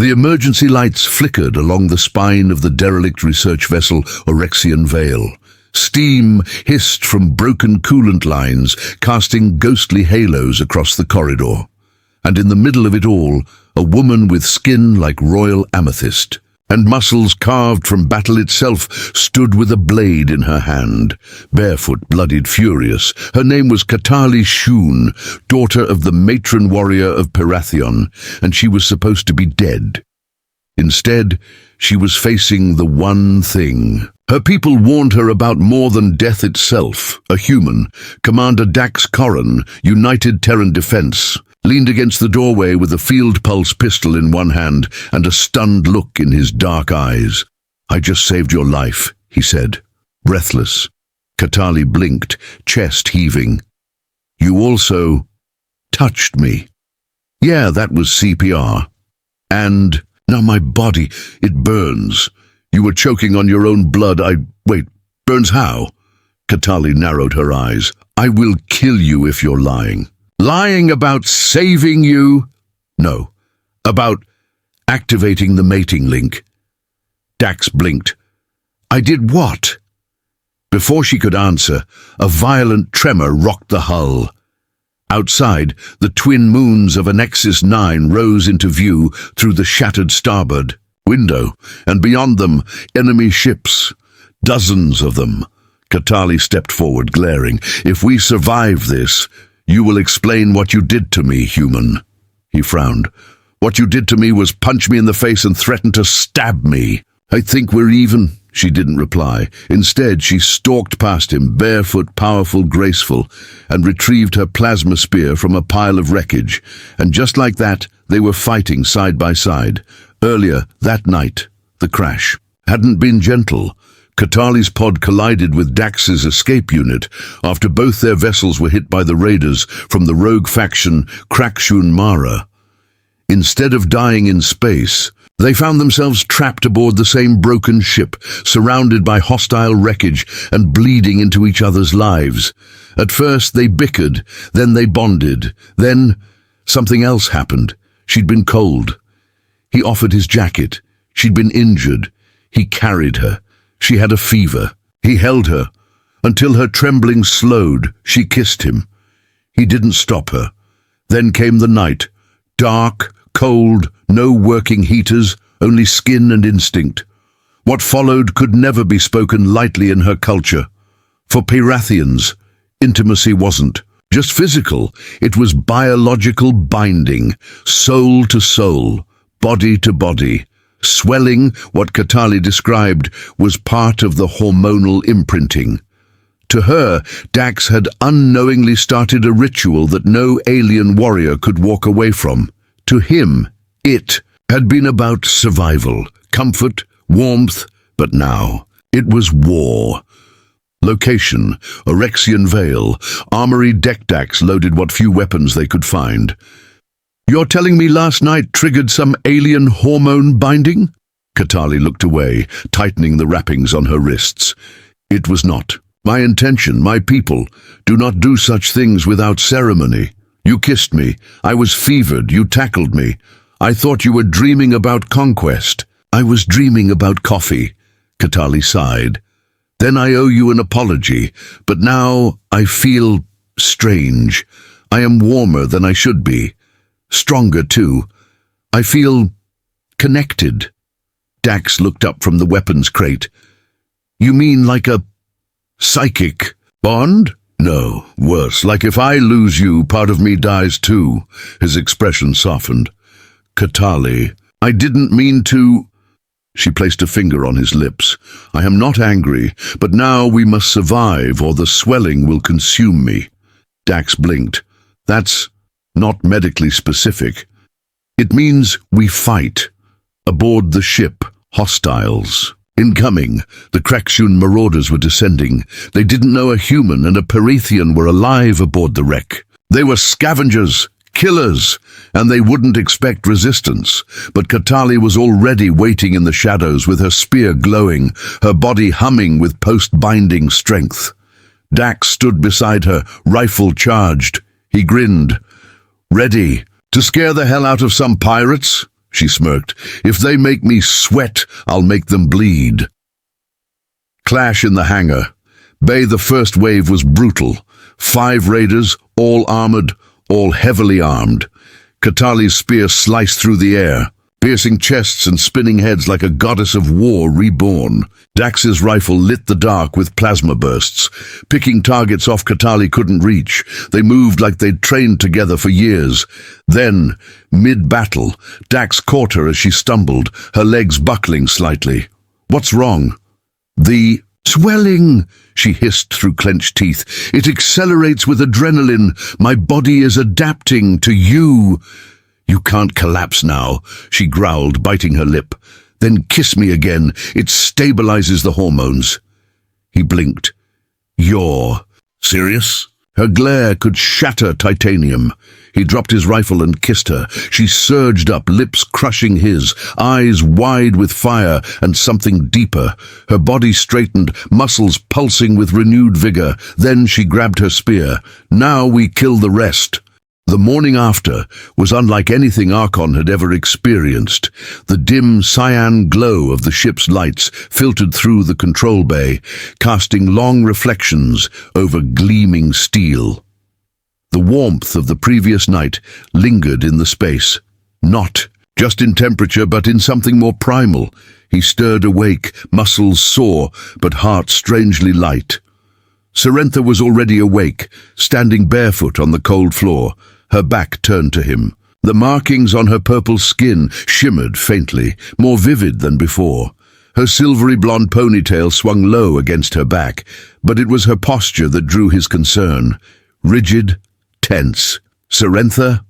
The emergency lights flickered along the spine of the derelict research vessel HFY. Steam hissed from broken coolant lines, casting ghostly halos across the corridor. And in the middle of it all, a woman with skin like royal amethyst, and muscles carved from battle itself, stood with a blade in her hand, barefoot, bloodied, furious. Her name was Katali Shun, daughter of the matron warrior of Perathion, and she was supposed to be dead. Instead, she was facing the one thing. Her people warned her about more than death itself. A human, Commander Dax Corran, United Terran Defense, leaned against the doorway with a field pulse pistol in one hand and a stunned look in his dark eyes. "I just saved your life," he said, breathless. Katali blinked, chest heaving. "You also touched me." "Yeah, that was CPR. And now my body, it burns. You were choking on your own blood. Wait, burns how?" Katali narrowed her eyes. "I will kill you if you're lying." "Lying about saving you?" "No, about activating the mating link." Dax blinked. "I did what?" Before she could answer, a violent tremor rocked the hull. Outside, the twin moons of a Nexus 9 rose into view through the shattered starboard window, and beyond them, enemy ships. Dozens of them. Katali stepped forward, glaring. "If we survive this, you will explain what you did to me, human." He frowned. "What you did to me was punch me in the face and threaten to stab me." "I think we're even." She didn't reply. Instead, she stalked past him, barefoot, powerful, graceful, and retrieved her plasma spear from a pile of wreckage. And just like that, they were fighting side by side. Earlier, that night, the crash hadn't been gentle. Katali's pod collided with Dax's escape unit after both their vessels were hit by the raiders from the rogue faction Krakshun Mara. Instead of dying in space, they found themselves trapped aboard the same broken ship, surrounded by hostile wreckage and bleeding into each other's lives. At first they bickered, then they bonded, then something else happened. She'd been cold. He offered his jacket. She'd been injured. He carried her. She had a fever. He held her. Until her trembling slowed, she kissed him. He didn't stop her. Then came the night. Dark, cold, no working heaters, only skin and instinct. What followed could never be spoken lightly in her culture. For Perathians, intimacy wasn't just physical. It was biological binding, soul to soul, body to body. Swelling, what Katali described, was part of the hormonal imprinting. To her, Dax had unknowingly started a ritual that no alien warrior could walk away from. To him, it had been about survival, comfort, warmth, but now it was war. Location, Orexian Vale. Armory deck Dax loaded what few weapons they could find. "You're telling me last night triggered some alien hormone binding?" Katali looked away, tightening the wrappings on her wrists. "It was not. My intention, my people, do not do such things without ceremony. You kissed me. I was fevered. You tackled me. I thought you were dreaming about conquest." "I was dreaming about coffee," Katali sighed. "Then I owe you an apology, but now I feel strange. I am warmer than I should be. Stronger, too. I feel connected." Dax looked up from the weapons crate. "You mean like a psychic bond?" "No, worse. Like if I lose you, part of me dies too." His expression softened. "Katali, I didn't mean to..." She placed a finger on his lips. "I am not angry, but now we must survive or the swelling will consume me." Dax blinked. "That's not medically specific. It means we fight. Aboard the ship, hostiles. Incoming, the Krakshun marauders were descending. They didn't know a human and a Perathian were alive aboard the wreck. They were scavengers, killers, and they wouldn't expect resistance. But Katali was already waiting in the shadows with her spear glowing, her body humming with post-binding strength. Dax stood beside her, rifle charged. He grinned. "Ready to scare the hell out of some pirates?" she smirked. If they make me sweat, I'll make them bleed. Clash in the hangar. Bay, the first wave was brutal. 5 raiders, all armored, all heavily armed. Katali's spear sliced through the air, piercing chests and spinning heads like a goddess of war reborn. Dax's rifle lit the dark with plasma bursts, picking targets off Katali couldn't reach. They moved like they'd trained together for years. Then, mid-battle, Dax caught her as she stumbled, her legs buckling slightly. "What's wrong?" "The swelling," she hissed through clenched teeth. "It accelerates with adrenaline. My body is adapting to you." "You can't collapse now," she growled, biting her lip. "Then kiss me again. It stabilizes the hormones." He blinked. "You're serious?" Her glare could shatter titanium. He dropped his rifle and kissed her. She surged up, lips crushing his, eyes wide with fire and something deeper. Her body straightened, muscles pulsing with renewed vigor. Then she grabbed her spear. "Now we kill the rest." The morning after was unlike anything Archon had ever experienced. The dim cyan glow of the ship's lights filtered through the control bay, casting long reflections over gleaming steel. The warmth of the previous night lingered in the space, not just in temperature but in something more primal. He stirred awake, muscles sore, but heart strangely light. Cerentha was already awake, standing barefoot on the cold floor, her back turned to him. The markings on her purple skin shimmered faintly, more vivid than before. Her silvery blonde ponytail swung low against her back, but it was her posture that drew his concern. Rigid, tense. "Cerentha?"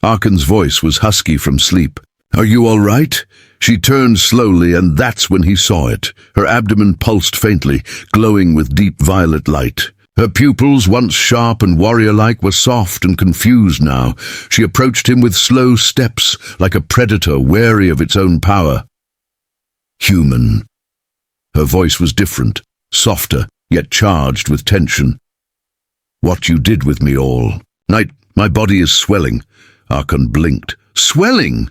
Arkan's voice was husky from sleep. "Are you all right?" She turned slowly, and that's when he saw it. Her abdomen pulsed faintly, glowing with deep violet light. Her pupils, once sharp and warrior-like, were soft and confused now. She approached him with slow steps, like a predator wary of its own power. "Human." Her voice was different, softer, yet charged with tension. "What you did with me all night, my body is swelling." Arkan blinked. "Swelling?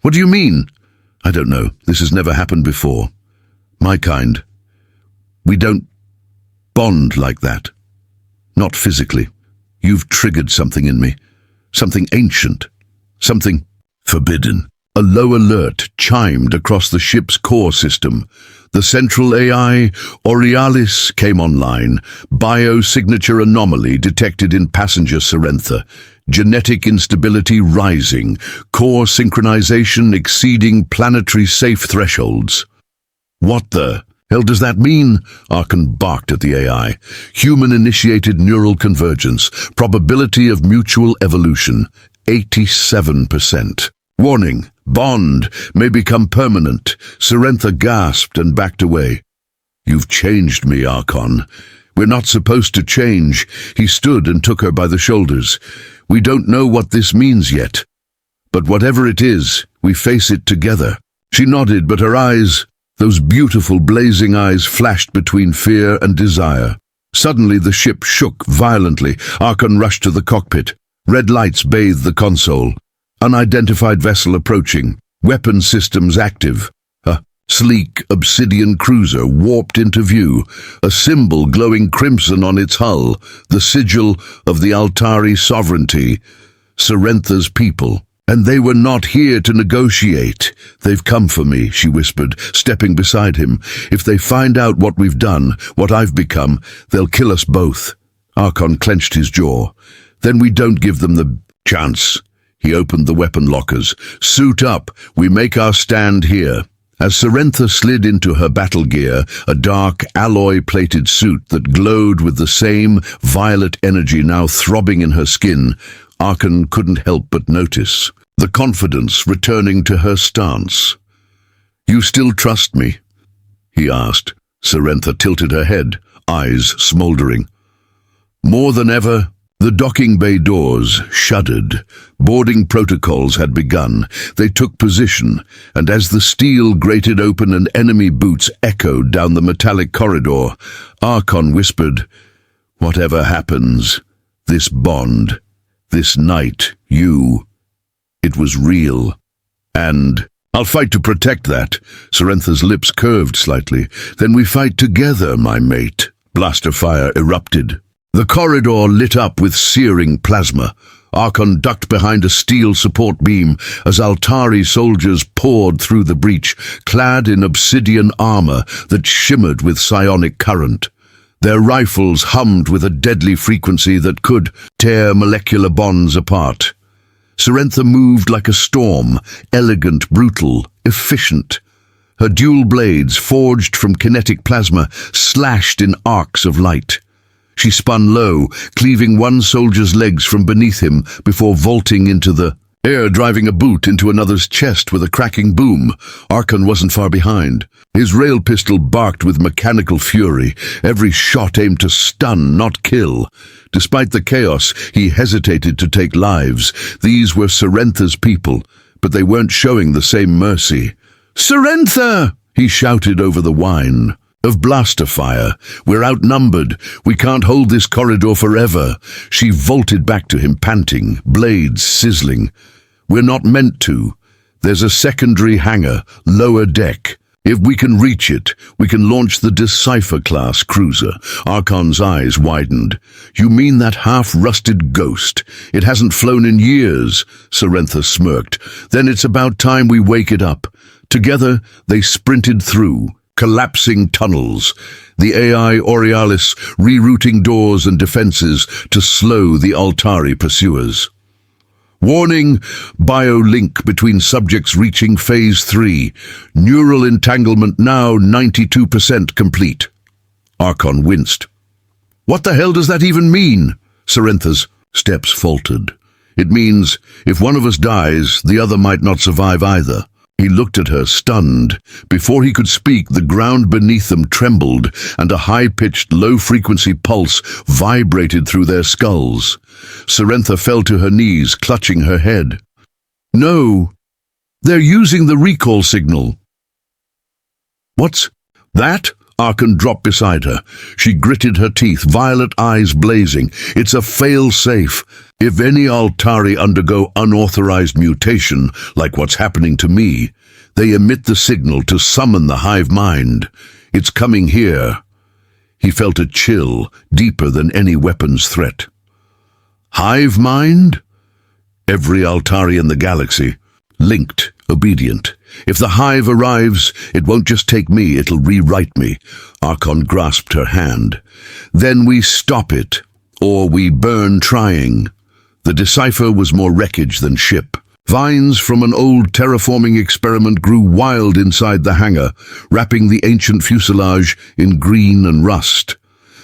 What do you mean?" "I don't know. This has never happened before. My kind. We don't bond like that. Not physically. You've triggered something in me. Something ancient. Something forbidden." A low alert chimed across the ship's core system. The central AI, Aurealis, came online. Biosignature anomaly detected in passenger Cerentha. Genetic instability rising. Core synchronization exceeding planetary safe thresholds. "What the hell does that mean?" Arkan barked at the AI. "Human-initiated neural convergence. Probability of mutual evolution. 87%. Warning. Bond may become permanent." Cerentha gasped and backed away. "You've changed me, Archon. We're not supposed to change." He stood and took her by the shoulders. "We don't know what this means yet. But whatever it is, we face it together." She nodded, but her eyes, those beautiful blazing eyes, flashed between fear and desire. Suddenly the ship shook violently. Archon rushed to the cockpit. Red lights bathed the console. Unidentified vessel approaching. Weapon systems active. A sleek obsidian cruiser warped into view, a symbol glowing crimson on its hull, the sigil of the Altari sovereignty, Cerentha's people. "And they were not here to negotiate. They've come for me," she whispered, stepping beside him. "If they find out what we've done, what I've become, they'll kill us both." Archon clenched his jaw. "Then we don't give them the chance." He opened the weapon lockers. "Suit up. We make our stand here." As Cerentha slid into her battle gear, a dark, alloy-plated suit that glowed with the same violet energy now throbbing in her skin, Arkan couldn't help but notice the confidence returning to her stance. "You still trust me?" he asked. Cerentha tilted her head, eyes smoldering. "More than ever." The docking bay doors shuddered. Boarding protocols had begun. They took position, and as the steel grated open and enemy boots echoed down the metallic corridor, Archon whispered, "Whatever happens, this bond, this night, it was real And I'll fight to protect that. Sorrentha's lips curved slightly. Then we fight together, my mate. Blaster fire erupted. The corridor lit up with searing plasma. Archon ducked behind a steel support beam as Altari soldiers poured through the breach, clad in obsidian armor that shimmered with psionic current. Their rifles hummed with a deadly frequency that could tear molecular bonds apart. Sorrentha moved like a storm, elegant, brutal, efficient. Her dual blades, forged from kinetic plasma, slashed in arcs of light. She spun low, cleaving one soldier's legs from beneath him before vaulting into the air, driving a boot into another's chest with a cracking boom. Archon wasn't far behind. His rail pistol barked with mechanical fury, every shot aimed to stun, not kill. Despite the chaos, he hesitated to take lives. These were Sorrentha's people, but they weren't showing the same mercy. "Sorrentha!" he shouted over the whine of blaster fire. "We're outnumbered. We can't hold this corridor forever." She vaulted back to him, panting, blades sizzling. "We're not meant to. There's a secondary hangar, lower deck. If we can reach it, we can launch the Decipher-class cruiser." Archon's eyes widened. "You mean that half-rusted ghost? It hasn't flown in years." Sorrentha smirked. "Then it's about time we wake it up." Together, they sprinted through collapsing tunnels, the AI Aurealis rerouting doors and defenses to slow the Altari pursuers. Warning, biolink between subjects reaching Phase 3. Neural entanglement now 92% complete. Archon winced. "What the hell does that even mean?" Sorrentha's steps faltered. "It means if one of us dies, the other might not survive either." He looked at her, stunned. Before he could speak, the ground beneath them trembled, and a high-pitched, low-frequency pulse vibrated through their skulls. Sorrentha fell to her knees, clutching her head. "No, they're using the recall signal." "What's that?" Archon dropped beside her. She gritted her teeth, violet eyes blazing. "It's a fail-safe. If any Altari undergo unauthorized mutation, like what's happening to me, they emit the signal to summon the hive mind. It's coming here." He felt a chill, deeper than any weapon's threat. Hive mind? Every Altari in the galaxy. Linked, obedient. If the hive arrives, it won't just take me, it'll rewrite me. Archon grasped her hand. "Then we stop it, or we burn trying." The Decipher was more wreckage than ship. Vines from an old terraforming experiment grew wild inside the hangar, wrapping the ancient fuselage in green and rust.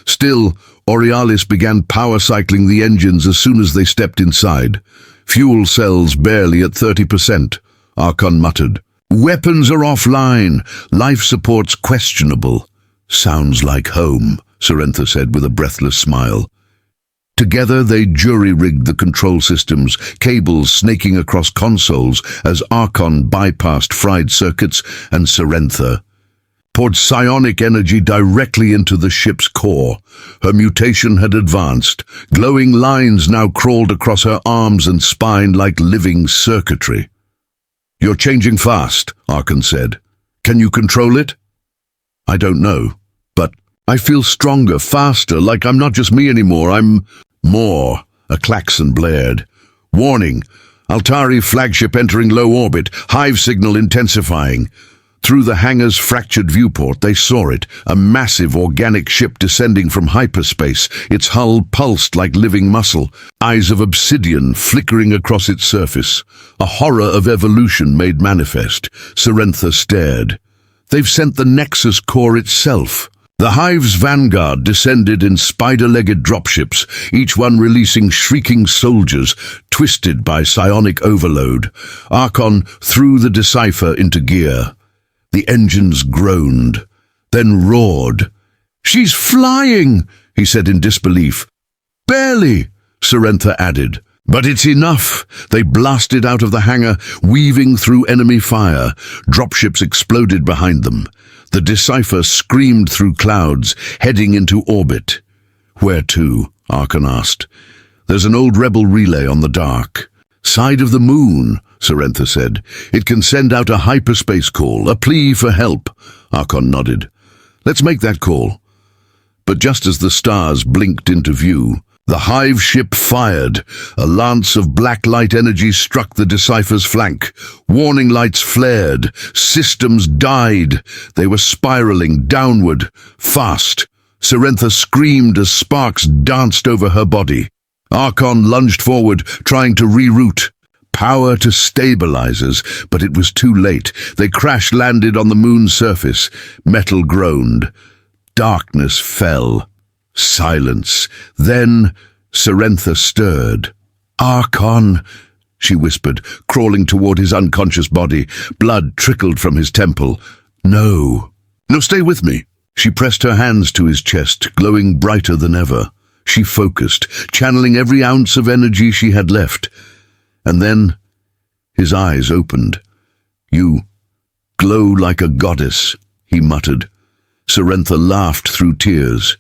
Still, Aurealis began power cycling the engines as soon as they stepped inside. Fuel cells barely at 30%, Archon muttered. "Weapons are offline. Life support's questionable." "Sounds like home," Sorrentha said with a breathless smile. Together they jury-rigged the control systems, cables snaking across consoles as Archon bypassed fried circuits and Sorrentha poured psionic energy directly into the ship's core. Her mutation had advanced. Glowing lines now crawled across her arms and spine like living circuitry. "You're changing fast," Archon said. "Can you control it?" "I don't know, but I feel stronger, faster, like I'm not just me anymore, I'm more." A klaxon blared. "Warning, Altari flagship entering low orbit, hive signal intensifying." Through the hangar's fractured viewport, they saw it, a massive organic ship descending from hyperspace, its hull pulsed like living muscle, eyes of obsidian flickering across its surface. A horror of evolution made manifest. Sorrentha stared. "They've sent the Nexus core itself." The hive's vanguard descended in spider-legged dropships, each one releasing shrieking soldiers, twisted by psionic overload. Archon threw the Decipher into gear. The engines groaned, then roared. "She's flying," he said in disbelief. "Barely," Sorrentha added. "But it's enough." They blasted out of the hangar, weaving through enemy fire. Dropships exploded behind them. The Decipher screamed through clouds, heading into orbit. "Where to?" Archon asked. "There's an old rebel relay on the dark side of the moon," Sorrentha said. It can send out a hyperspace call, a plea for help. Archon nodded. Let's make that call. But just as the stars blinked into view, the hive ship fired. A lance of black light energy struck the Decipher's flank. Warning lights flared. Systems died. They were spiraling downward, fast. Sorrentha screamed as sparks danced over her body. Archon lunged forward, trying to reroute. Power to stabilizers, but it was too late. They crash-landed on the moon's surface. Metal groaned. Darkness fell. Silence. Then Sorrentha stirred. "Archon," she whispered, crawling toward his unconscious body. Blood trickled from his temple. No, stay with me." She pressed her hands to his chest, glowing brighter than ever. She focused, channeling every ounce of energy she had left. And then his eyes opened. "You glow like a goddess," he muttered. Sorrentha laughed through tears.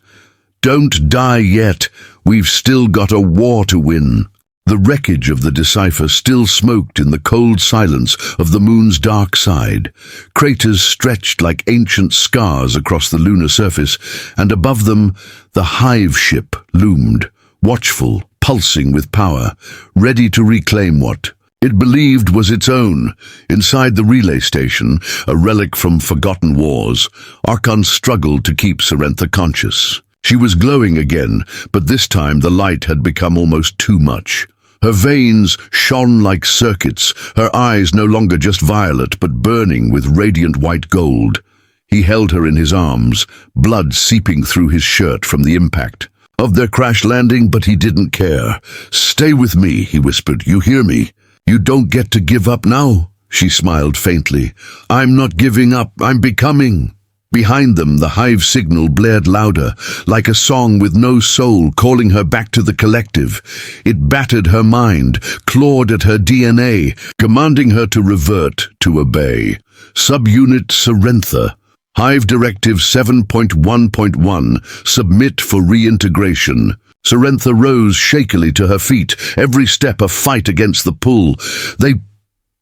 "Don't die yet. We've still got a war to win." The wreckage of the Decipher still smoked in the cold silence of the moon's dark side. Craters stretched like ancient scars across the lunar surface, and above them the hive ship loomed, watchful, pulsing with power, ready to reclaim what it believed was its own. Inside the relay station, a relic from forgotten wars, Archon struggled to keep Sorrentha conscious. She was glowing again, but this time the light had become almost too much. Her veins shone like circuits, her eyes no longer just violet but burning with radiant white gold. He held her in his arms, blood seeping through his shirt from the impact of their crash landing, but he didn't care. "Stay with me," he whispered. "You hear me? You don't get to give up now." She smiled faintly. "I'm not giving up, I'm becoming." Behind them, the hive signal blared louder, like a song with no soul calling her back to the collective. It battered her mind, clawed at her DNA, commanding her to revert, to obey. Subunit Sorrentha. Hive Directive 7.1.1. Submit for reintegration. Sorrentha rose shakily to her feet, every step a fight against the pull. "They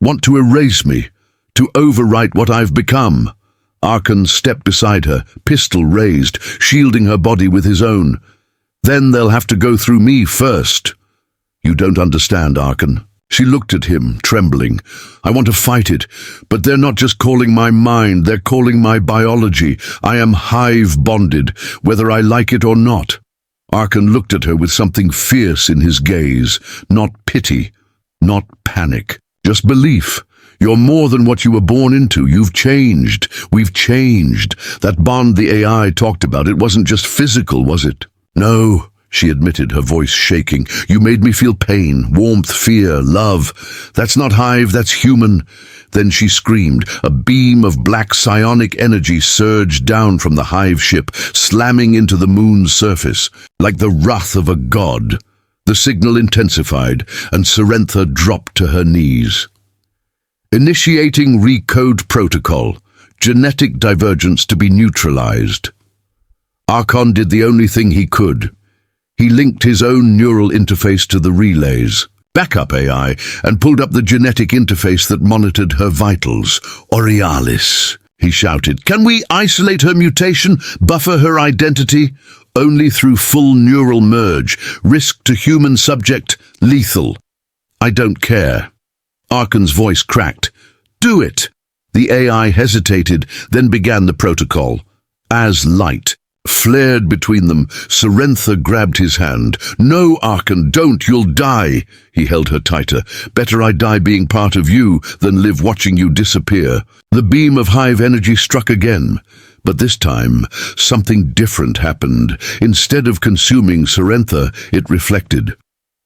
want to erase me, to overwrite what I've become." Archon stepped beside her, pistol raised, shielding her body with his own. "Then they'll have to go through me first." "You don't understand, Archon." She looked at him, trembling. "I want to fight it, but they're not just calling my mind, they're calling my biology. I am hive-bonded, whether I like it or not." Archon looked at her with something fierce in his gaze. Not pity, not panic, just belief. "You're more than what you were born into. You've changed. We've changed." That bond the AI talked about, it wasn't just physical, was it? "No," she admitted, her voice shaking. "You made me feel pain, warmth, fear, love. That's not hive, that's human." Then she screamed. A beam of black psionic energy surged down from the hive ship, slamming into the moon's surface, like the wrath of a god. The signal intensified, and Sorrentha dropped to her knees. Initiating recode protocol. Genetic divergence to be neutralized. Archon did the only thing he could. He linked his own neural interface to the relays, backup AI, and pulled up the genetic interface that monitored her vitals. "Aurealis," he shouted. "Can we isolate her mutation, buffer her identity?" "Only through full neural merge. Risk to human subject, lethal." "I don't care." Archon's voice cracked. "Do it." The AI hesitated, then began the protocol. As light flared between them, Sorrentha grabbed his hand. "No, Archon, don't, you'll die." He held her tighter. "Better I die being part of you than live watching you disappear." The beam of hive energy struck again. But this time, something different happened. Instead of consuming Sorrentha, it reflected.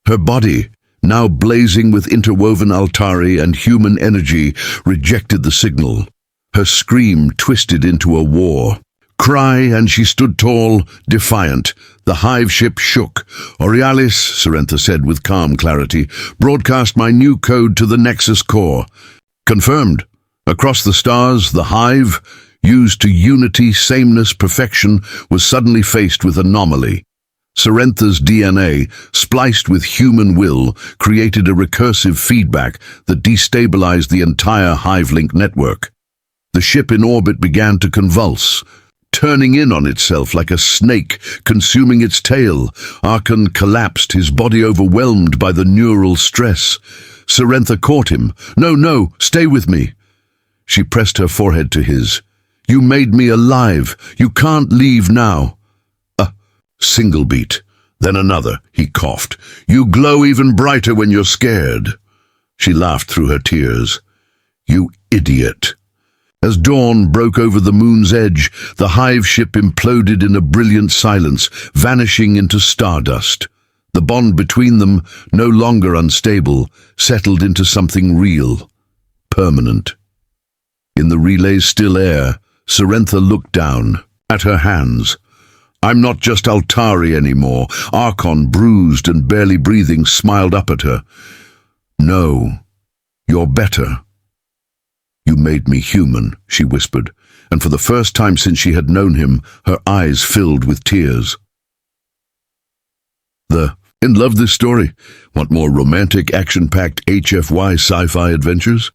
Her body, now blazing with interwoven altari and human energy, rejected the signal. Her scream twisted into a war. Cry, and she stood tall, defiant. The hive ship shook. "Aurealis," Sorrentha said with calm clarity, "broadcast my new code to the Nexus core." Confirmed. Across the stars, the hive, used to unity, sameness, perfection, was suddenly faced with anomaly. Sorrentha's DNA, spliced with human will, created a recursive feedback that destabilized the entire Hive-Link network. The ship in orbit began to convulse, turning in on itself like a snake, consuming its tail. Archon collapsed, his body overwhelmed by the neural stress. Sorrentha caught him. No, stay with me. She pressed her forehead to his. You made me alive. You can't leave now. A single beat, then another, he coughed. You glow even brighter when you're scared. She laughed through her tears. You idiot. As dawn broke over the moon's edge, the Hive ship imploded in a brilliant silence, vanishing into stardust. The bond between them, no longer unstable, settled into something real, permanent. In the relay's still air, Sorrentha looked down at her hands. I'm not just Altari anymore. Archon, bruised and barely breathing, smiled up at her. No, you're better. You made me human, she whispered, and for the first time since she had known him, her eyes filled with tears. Love this story? Want more romantic, action-packed HFY sci-fi adventures?